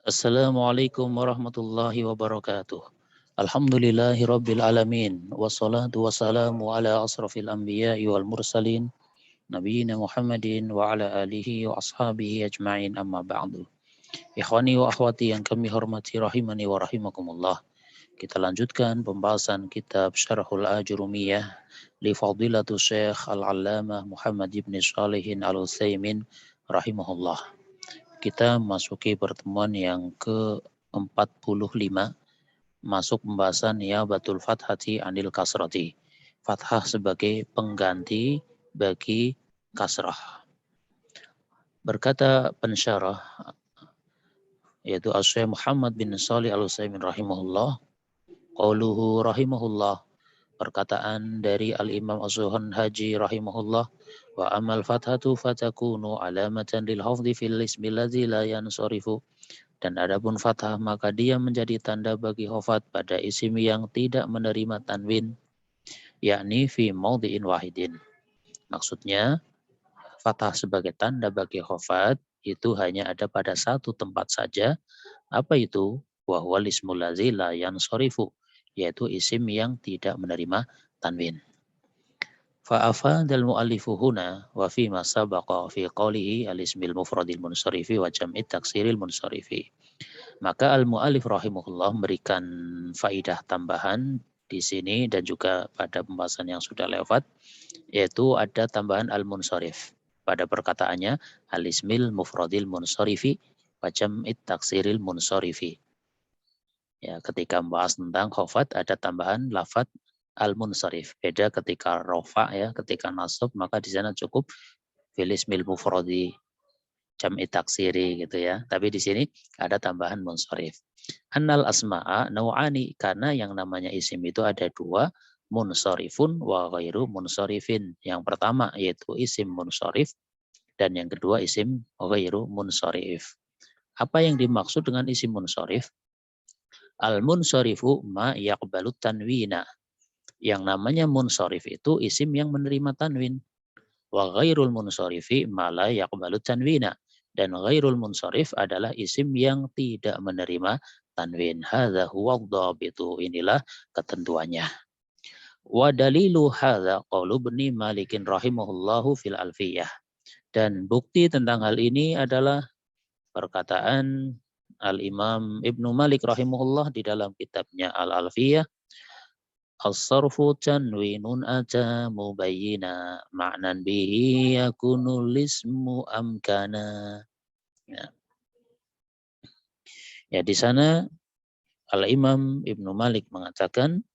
Assalamualaikum warahmatullahi wabarakatuh. Alhamdulillahi rabbil alamin. Wassalatu wassalamu ala asrafil anbiya'i wal mursalin. Nabiyyina Muhammadin wa ala alihi wa ashabihi ajma'in amma ba'du. Ikhwani wa akhwati yang kami hormati rahimani wa rahimakumullah. Kita lanjutkan pembahasan kitab Syarhul Ajurumiyah li Fadilatu Syekh Al-Allamah Muhammad ibn Shalihin Al-Utsaimin rahimahullah. Kita masuki pertemuan yang ke-45, masuk pembahasan ya batul fathati anil kasrati. Fathah sebagai pengganti bagi kasrah. Berkata pensyarah yaitu Asy-Syaikh Muhammad bin Shalih Al-Utsaimin rahimahullah, qauluhu rahimahullah, perkataan dari Al-Imam Az-Zuhan Haji rahimahullah, wa amal fathatu fatakunu alamatan lil hafdhi fil ismi ladzi la yansarifu, dan adapun fathah maka dia menjadi tanda bagi hafad pada isim yang tidak menerima tanwin, yakni fi maudhi'in wahidin. Maksudnya fathah sebagai tanda bagi hafad itu hanya ada pada satu tempat saja. Apa itu? Wa huwal ismul ladzi la yansarifu, yaitu isim yang tidak menerima tanwin. Fa'afadal mu'allifu huna wa fi ma sabaqa fi qawlihi al-ismil mufradil munsarifi wa jam'it taksiril munsarifi. Maka al-mu'allif rahimahullah memberikan faidah tambahan di sini dan juga pada pembahasan yang sudah lewat, yaitu ada tambahan al-munsarif pada perkataannya al-ismil mufradil munsarifi wa jam'it taksiril munsarifi. Ya, ketika membahas tentang khafat ada tambahan lafadz al-munsarif. Beda ketika rofa, ya, ketika nasab maka di sana cukup fil ismil mufradi jam'i taksiri gitu ya. Tapi di sini ada tambahan munsarif. Annal asma'a nau'ani, karena yang namanya isim itu ada dua, munsarifun wa ghairu munsarifin. Yang pertama yaitu isim munsarif dan yang kedua isim ghairu munsarif. Apa yang dimaksud dengan isim munsarif? Al-munsarifu ma yaqbalu tanwina. Yang namanya munsharif itu isim yang menerima tanwin. Wa ghairul munsarifi ma la yaqbalu tanwina. Dan ghairul munsharif adalah isim yang tidak menerima tanwin. Hadza huwa dhabitu. Inilah ketentuannya. Wa dalilu hadza qaulu Ibnu Malik rahimahullahu fil Alfiyah. Dan bukti tentang hal ini adalah perkataan Al-Imam Ibnu Malik rahimahullah di dalam kitabnya Al-Alfiyah, as-sarfu tanwinun ata mubayyina ma'nan bihi yakunul ismu amkana. Ya, di sana Al-Imam Ibnu Malik mengatakan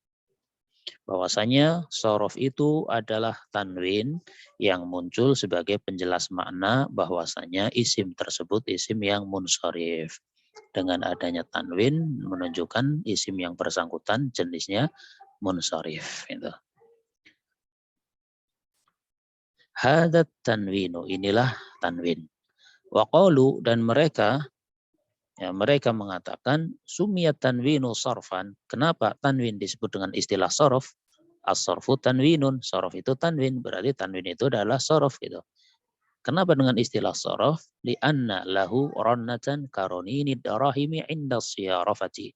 bahwasanya sorof itu adalah tanwin yang muncul sebagai penjelas makna bahwasanya isim tersebut isim yang munsharif. Dengan adanya tanwin menunjukkan isim yang bersangkutan jenisnya munsharif. Gitu. Hadat tanwinu, inilah tanwin. Wa qalu, dan mereka mengatakan sumiyat tanwinu sarfan. Kenapa tanwin disebut dengan istilah sorof? As-sarfu tanwinun. Sorof itu tanwin, berarti tanwin itu adalah sorof gitu. Kenapa dengan istilah sorof? Li'anna lahu rannatan karonini darahimi inda siyarafati.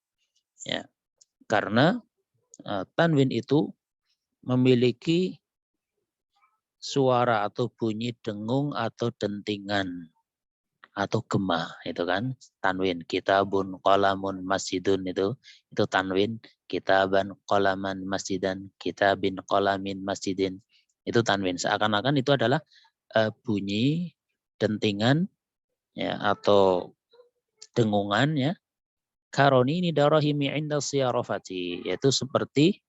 Ya. Karena tanwin itu memiliki suara atau bunyi dengung atau dentingan atau gema, itu kan tanwin. Kitabun qalamun masjidun, itu tanwin. Kitaban qalaman masjidan, kitabin qalamin masjidin, itu tanwin. Seakan-akan itu adalah bunyi dentingan, ya, atau dengungan, ya. Karoni ini darahimi inda siyarafati, yaitu seperti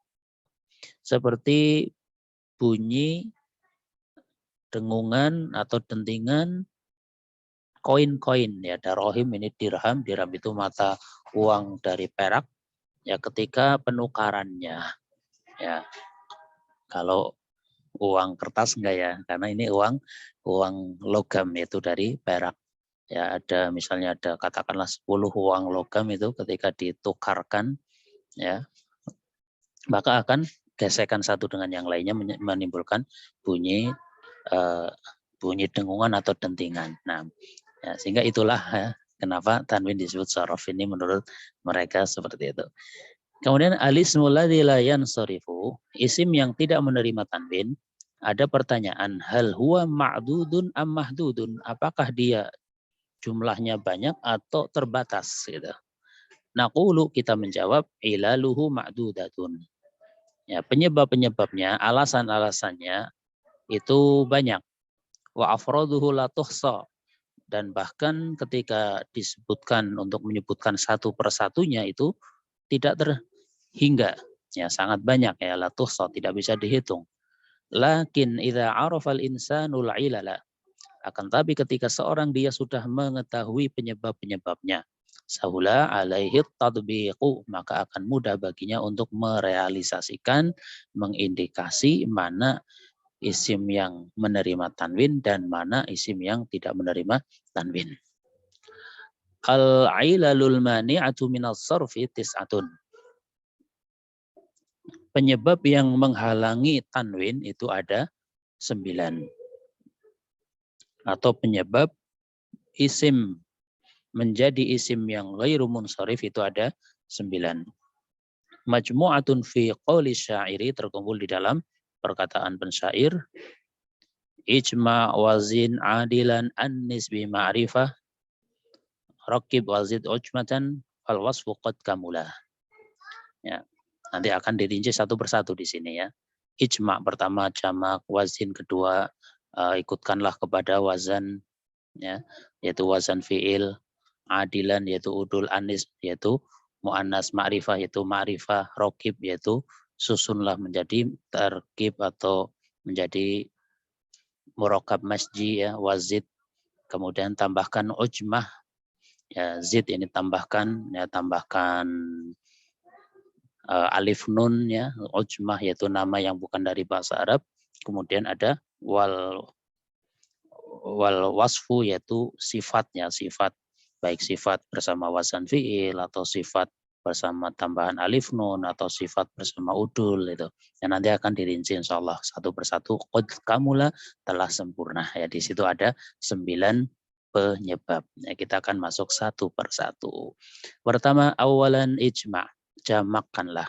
bunyi dengungan atau dentingan koin-koin, ya. Darahim ini dirham itu mata uang dari perak, ya, ketika penukarannya, ya. Kalau uang kertas enggak, ya, karena ini uang logam, yaitu dari perak. Ya, ada misalnya ada katakanlah 10 uang logam itu ketika ditukarkan, ya, maka akan gesekan satu dengan yang lainnya menimbulkan bunyi dengungan atau dentingan. Nah, ya, sehingga itulah, ya, Kenapa tanwin disebut sorof ini menurut mereka seperti itu. Kemudian alismul ladzi la yansarifu, isim yang tidak menerima tanwin, ada pertanyaan, hal huwa ma'dudun am mahdudun? Apakah dia jumlahnya banyak atau terbatas gitu. Naqulu, kita menjawab, ilaluhu ma'dudatun. Ya, penyebab-penyebabnya, alasan-alasannya itu banyak. Wa afraduhu la tuhsa. Dan bahkan ketika disebutkan untuk menyebutkan satu persatunya itu tidak terhingga. Ya, sangat banyak ya, la tuhsa, tidak bisa dihitung. Lakin idza arafal insanul ilala. Akan tapi ketika seorang dia sudah mengetahui penyebab-penyebabnya, sahula alaihi tadbiqu, maka akan mudah baginya untuk merealisasikan, mengindikasi mana isim yang menerima tanwin dan mana isim yang tidak menerima tanwin. Al-ailalul mani'atu minas sarfi tis'atun. Penyebab yang menghalangi tanwin itu ada 9. Atau penyebab isim menjadi isim yang ghairu munsharif itu ada 9. Majmu'atun fi qawli syairi, terkumpul di dalam perkataan pensyair. Ijma' wazin adilan an-nisbi ma'rifah. Rakib wazid ujmatan fal wasfu qad kamula. Ya, nanti akan dirinci satu persatu di sini ya. Ijma' pertama jamak, wazin kedua ikutkanlah kepada wazan ya, yaitu wazan fi'il, adilan yaitu udul, anis yaitu mu'annas, ma'rifah yaitu ma'rifah, rokib yaitu susunlah menjadi terkib atau menjadi murokab masji ya, wazid, kemudian tambahkan ujmah ya, zid ini tambahkan ya, tambahkan alif nun ya, ujmah yaitu nama yang bukan dari bahasa Arab, kemudian ada wal wasfu yaitu sifatnya, sifat baik sifat bersama wazan fi'il atau sifat bersama tambahan alif nun atau sifat bersama udul itu. Dan nanti akan dirinci insyaallah satu persatu. Qad kamula, telah sempurna ya, di situ ada 9 penyebab. Ya, kita akan masuk satu persatu. Pertama, awalan ijma', jamakkanlah.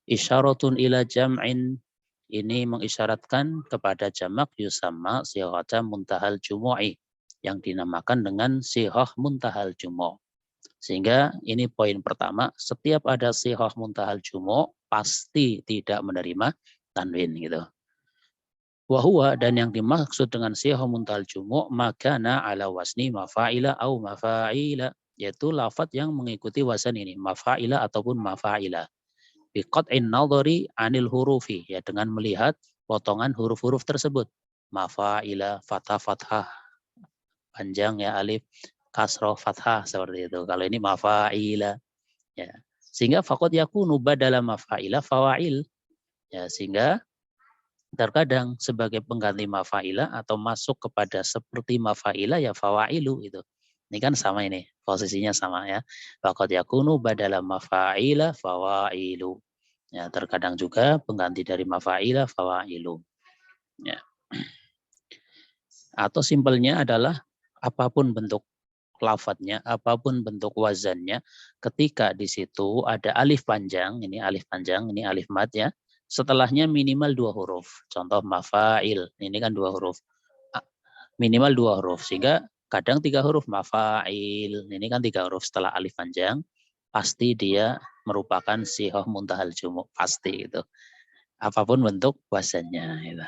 Isyaratun ila jam'in, ini mengisyaratkan kepada jamak yusamma sighata muntahal jumu'i, yang dinamakan dengan sighah muntahal jumu'. Sehingga ini poin pertama, setiap ada sighah muntahal jumu' pasti tidak menerima tanwin gitu. Wahuwa, dan yang dimaksud dengan sighah muntahal jumu' makana ala wasni mafa'ila au mafa'ila, yaitu lafadz yang mengikuti wazan ini, mafa'ila ataupun mafa'ila. Biqat'in nadhari anil hurufi, ya dengan melihat potongan huruf-huruf tersebut. Mafa'ila, fathah, fathah, panjang ya, alif, kasroh, fathah, seperti itu. Kalau ini mafa'ila, ya. Sehingga faqad yakunu badala mafa'ila fawa'il. Ya, sehingga terkadang sebagai pengganti mafa'ila atau masuk kepada seperti mafa'ila ya fawa'ilu itu. Ini kan sama ini, posisinya sama ya. Faqad yakunu badala mafa'ila fawa'ilu. Ya, terkadang juga pengganti dari mafa'ila fawa'ilu. Ya. Atau simpelnya adalah apapun bentuk lafadznya, apapun bentuk wazannya, ketika di situ ada alif panjang, ini alif panjang, ini alif mad ya, setelahnya minimal 2 huruf. Contoh mafa'il, ini kan 2 huruf. Minimal 2 huruf, sehingga kadang 3 huruf mafa'il, ini kan 3 huruf setelah alif panjang, pasti dia merupakan sighah muntahal jumu', pasti itu. Apapun bentuk wazannya gitu.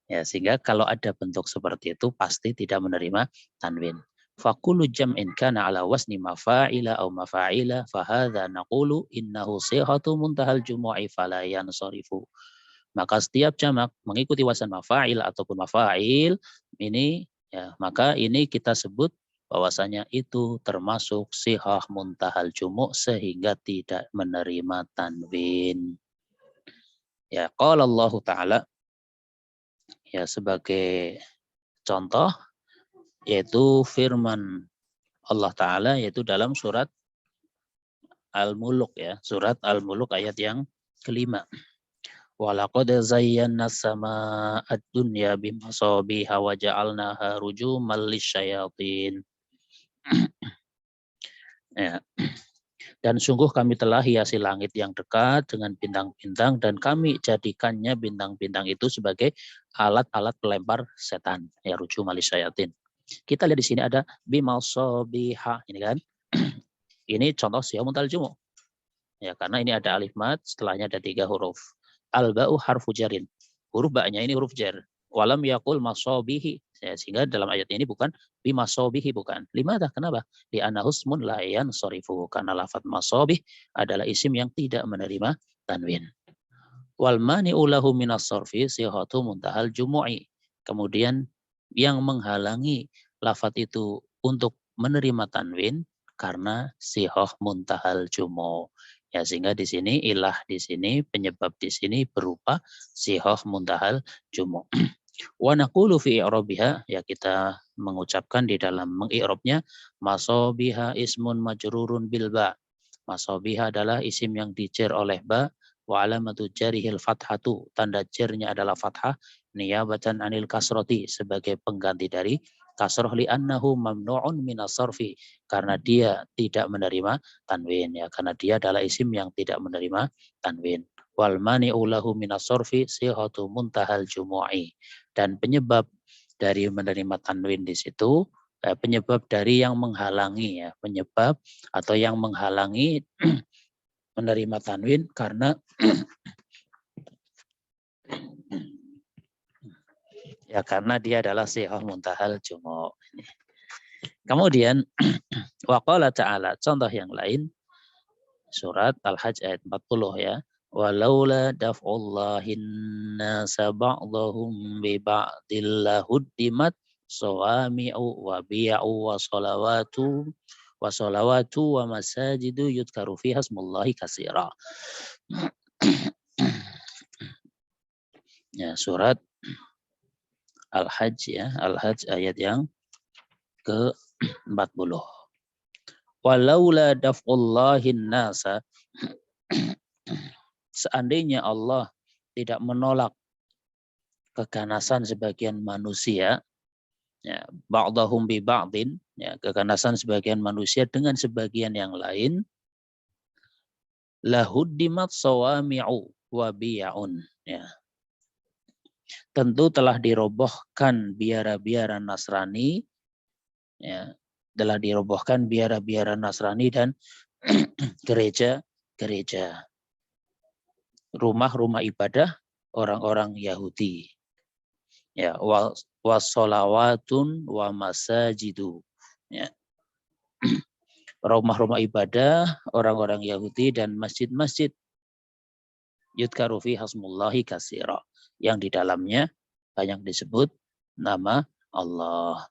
Ya, sehingga kalau ada bentuk seperti itu pasti tidak menerima tanwin. Fakulu jam'in kana ala wasni mafa'ila au mafa'ila fahadha naqulu innahu sighatu muntahal jumu'i fala yansarifu. Maka setiap jamak mengikuti wazan mafa'il ataupun mafa'il ini ya, maka ini kita sebut bahwasanya itu termasuk sighah muntahal jumu' sehingga tidak menerima tanwin. Ya, qala Allah Ta'ala, ya sebagai contoh yaitu firman Allah Ta'ala yaitu dalam surat Al-Muluk ya, surat Al-Muluk ayat yang kelima. Walaqad zayyana as-samaa'a ad-dunya bimasabiha wa ja'alnaha rujuman lisyayatin. Ya. Dan sungguh kami telah hiasi langit yang dekat dengan bintang-bintang dan kami jadikannya bintang-bintang itu sebagai alat-alat pelempar setan. Ya ruju malisyayatin. Kita lihat di sini ada bimalsobiha, ini kan. Ini contoh siyamutal jumu. Ya, karena ini ada alif mat, setelahnya ada 3 huruf. Al-ba'u harfu jarin. Huruf ba'nya ini huruf jar. Walam yakul masobihi. Ya, sehingga dalam ayat ini bukan bimasobihi, bukan. Limadah, kenapa? Di anahusmun layan sorifu. Karena lafad masobih adalah isim yang tidak menerima tanwin. Wal mani'u lahu minas sorfi sihatu muntahal jumu'i. Kemudian yang menghalangi lafad itu untuk menerima tanwin karena sihoh muntahal jumu. Ya, sehingga di sini ilah di sini penyebab di sini berupa sihoh muntahal jumu. Wa naqulu fi i'rabiha, ya kita mengucapkan di dalam mengi'rabnya masobiha ismun majrurun bil ba. Masobiha adalah isim yang dijer oleh ba, wa alamatu jarihil fathatu, tanda jernya adalah fathah, niyabatan anil kasroti, sebagai pengganti dari kasroh, li'annahu mamnu'un minas sarfi, karena dia tidak menerima tanwin, ya, karena dia adalah isim yang tidak menerima tanwin. Wal mani'u lahu minas sarfi sihatu muntahal jumu'i, dan penyebab dari menerima tanwin di situ, penyebab dari yang menghalangi, ya, penyebab atau yang menghalangi menerima tanwin karena ya karena dia adalah sihah muntahal jumu. Kemudian waqala ta'ala, contoh yang lain surat Al-Hajj ayat 40 ya. Walaula daf'ullahin nasa ba'dahum bi ba'dil lahuddimat sawami'u wa bi'u wa salawatu wa masajidu yudkaru fiha ismullahi katsira. Ya, surat Al-Hajj ya, Al-Hajj ayat yang ke-40. Walaula daf'ullahin nasa, seandainya Allah tidak menolak keganasan sebagian manusia, ya, ba'dahum bi ba'din, ya, keganasan sebagian manusia dengan sebagian yang lain, lahuddimat sawami'u wa biya'un, ya. Tentu telah dirobohkan biara-biara Nasrani, ya, telah dirobohkan biara-biara Nasrani dan gereja-gereja, rumah-rumah ibadah orang-orang Yahudi. Ya, wasolawatun wa masajidu. Ya. Rumah-rumah ibadah orang-orang Yahudi dan masjid-masjid yudkaru fi hasmullahi katsira, yang di dalamnya banyak disebut nama Allah.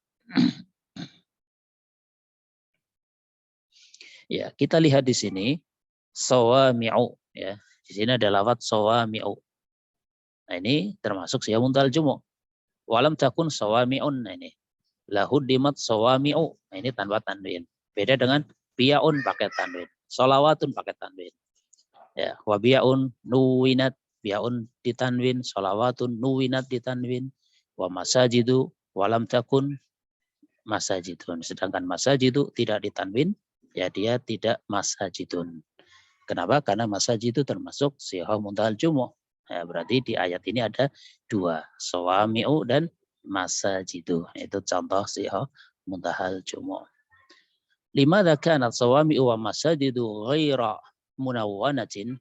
Ya, kita lihat di sini sawami'u, ya. Di sini ada lafaz sawami'u. Nah, ini termasuk siyamuntal jumu. Walam takun sawami'un, nah ini lahuddimat sawami'u. Nah, ini tanpa tanwin. Beda dengan biyaun pakai tanwin, solawatun pakai tanwin. Ya, wa biyaun nuwinat, biyaun ditanwin, solawatun nuwinat ditanwin, wa masajidu walam takun masajidun. Sedangkan masajidu tidak ditanwin, ya dia tidak masajidun. Kenapa? Karena masajid itu termasuk sihah muntahal jumu. Ya, berarti di ayat ini ada dua, sawami'u dan masajidu. Itu contoh sihah muntahal jumu. Limadza kanat sawami'u wa masajidu ghaira munawwanatin?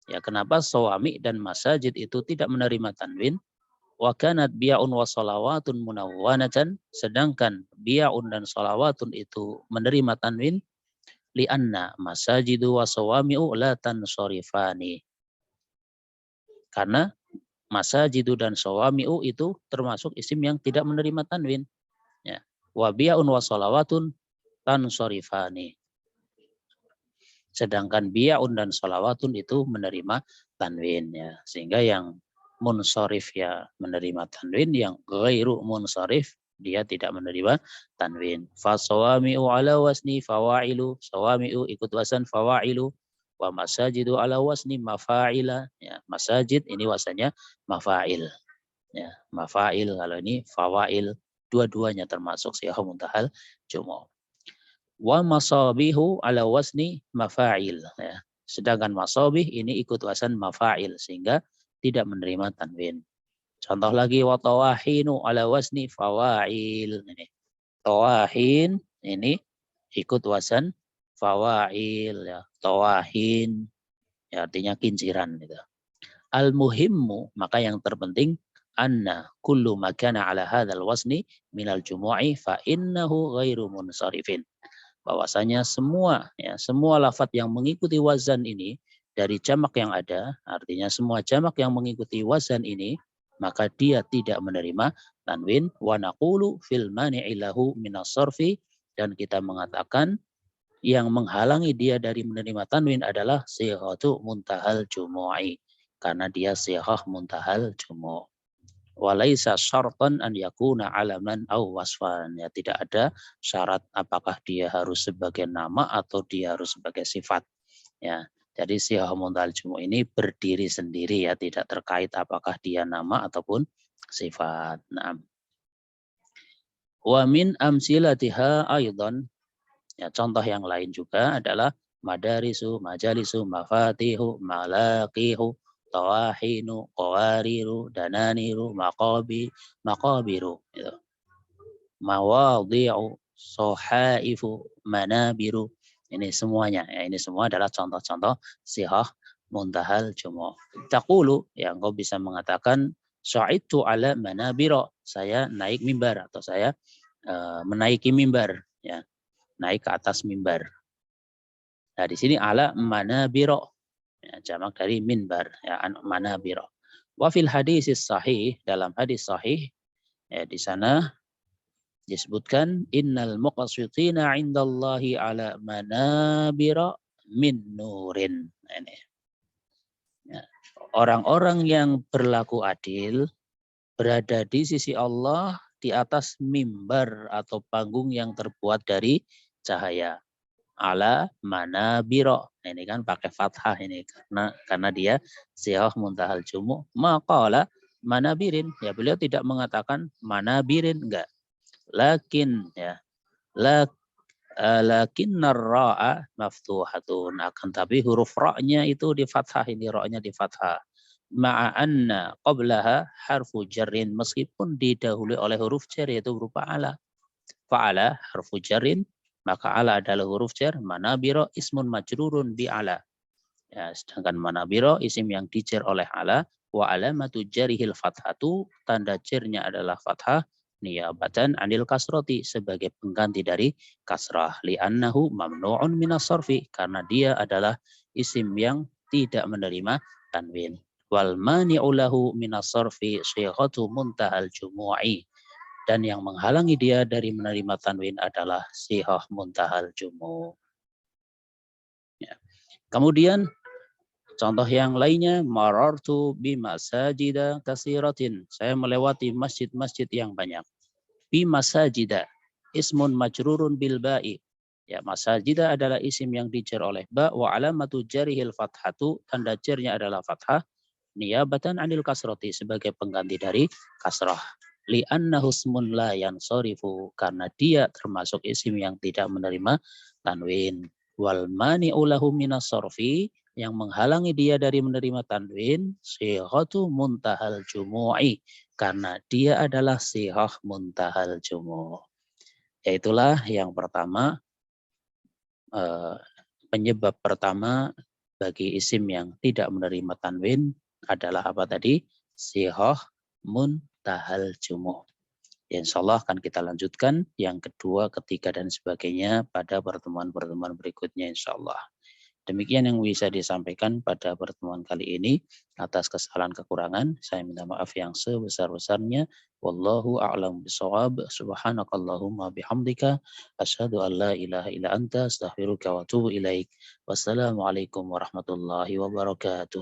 Ya, kenapa sawami dan masajid itu tidak menerima tanwin? Wa kanat bi'un wa salawatun munawwanatan, sedangkan bi'un dan salawatun itu menerima tanwin. Lianna masajidu wa sawami'u la tansharifani. Karena masajidu dan sawami'u itu termasuk isim yang tidak menerima tanwin. Ya. Wa bi'un wa salawatun tansharifani. Sedangkan bi'un dan salawatun itu menerima tanwin, ya. Sehingga yang munsharif ya menerima tanwin, yang ghairu munsharif dia tidak menerima tanwin. Fasawami'u ala wasni fawa'ilu, sawami'u ikut wasan fawa'ilu, wa masajidu ala wasni mafa'ila, ya, masajid ini wasannya mafa'il, ya, mafa'il. Kalau ini fawa'il, dua-duanya termasuk sihah muntahal jumu. Wa masabihu ala wasni mafa'il. Ya. Sedangkan masabih ini ikut wasan mafa'il sehingga tidak menerima tanwin. Contoh lagi wa tawahinu ala wasni fawa'il. Ini. Tawahin ini ikut wasan fawa'il ya. Tawahin ya, artinya kinciran gitu. Al-muhimmu, maka yang terpenting anna kullu makana ala hadzal wasni minal jumu'i fa innahu ghairu munsharifin. Bahwasanya semua lafaz yang mengikuti wazan ini dari jamak yang ada, artinya semua jamak yang mengikuti wazan ini, maka dia tidak menerima tanwin. Wa naqulu fil mani'i lahu minas sarfi, dan kita mengatakan yang menghalangi dia dari menerima tanwin adalah sighatu muntahal jumu'i, karena dia sighah muntahal jumu'. Walaisa syartan an yakuna alaman au wasfan. Ya, tidak ada syarat apakah dia harus sebagai nama atau dia harus sebagai sifat. Ya, jadi sighah muntahal jumu' ini berdiri sendiri ya, tidak terkait apakah dia nama ataupun sifat. Nah. Wa min amsilatiha aidan, ya, contoh yang lain juga adalah madarisu, majalisu, mafatihu, malaqihu, tawahinu, qawariru, dananiru, maqabiru, gitu. Mawadhi'u, sohaifu, manabiru. Ini semuanya, ya, ini semua adalah contoh-contoh sighah muntahal jumu'. Taqulu, ya, engkau bisa mengatakan sya'idtu ala manabira, saya naik mimbar atau saya menaiki mimbar, ya, naik ke atas mimbar. Nah, di sini ala manabiro, ya, jamak dari minbar, ya, manabiro. Wa fil hadis sahih, dalam hadis sahih, ya, di sana disebutkan innal muqassitina 'indallahi ala manabiro min nurin. Nah, ini. Ya. Orang-orang yang berlaku adil berada di sisi Allah di atas mimbar atau panggung yang terbuat dari cahaya. Ala manabiro. Nah, ini kan pakai fathah ini karena dia sighah muntahal jumu'. Maqala manabirin, ya, beliau tidak mengatakan manabirin, enggak. Lakin ya, lakinnar ra'a maftuhatun, akan tapi huruf ra-nya itu di fathah, ini ra-nya di fathah. Ma'a anna qablaha harfu jarrin, meskipun didahului oleh huruf jar yaitu berupa ala. Fa'ala harfu jarrin, maka ala adalah huruf jar, manabiro ismun majrurun bi ala. Ya, sedangkan manabiro isim yang dijar oleh ala, wa alamatu jarihil fathatu, tanda jarnya adalah fathah, niyabatan anil kasroti, sebagai pengganti dari kasrah, li'annahu mamnu'un minas sarfi, karena dia adalah isim yang tidak menerima tanwin. Wal mani'u lahu minas sarfi syighatu muntahal jumu'i, dan yang menghalangi dia dari menerima tanwin adalah sighah muntahal jumu'. Ya. Kemudian contoh yang lainnya, marartu bi masajida katsiratin, saya melewati masjid-masjid yang banyak. Bi masajida ismun majrurun bil ba'i. Ya, masajida adalah isim yang dijar oleh ba, wa alamatu jarihil fathatu, tanda jarnya adalah fathah, niyabatan anil kasrati, sebagai pengganti dari kasrah. Li'annahu ismun la yansarifu, karena dia termasuk isim yang tidak menerima tanwin. Wal mani'u lahu minas sarfi, yang menghalangi dia dari menerima tanwin, sighatu muntahal jumu'i, karena dia adalah sighah muntahal jumu'. Yaitulah yang pertama, penyebab pertama bagi isim yang tidak menerima tanwin adalah apa tadi? Sighah muntahal jumu'. Ya, insyaallah akan kita lanjutkan yang kedua, ketiga, dan sebagainya pada pertemuan-pertemuan berikutnya insyaallah. Demikian yang bisa disampaikan pada pertemuan kali ini. Atas kesalahan kekurangan, saya minta maaf yang sebesar-besarnya. Wallahu a'lam bishawab. Subhanakallahumma bihamdika asyhadu an la ilaha illa anta astaghfiruka wa atubu ilaik. Wassalamualaikum warahmatullahi wabarakatuh.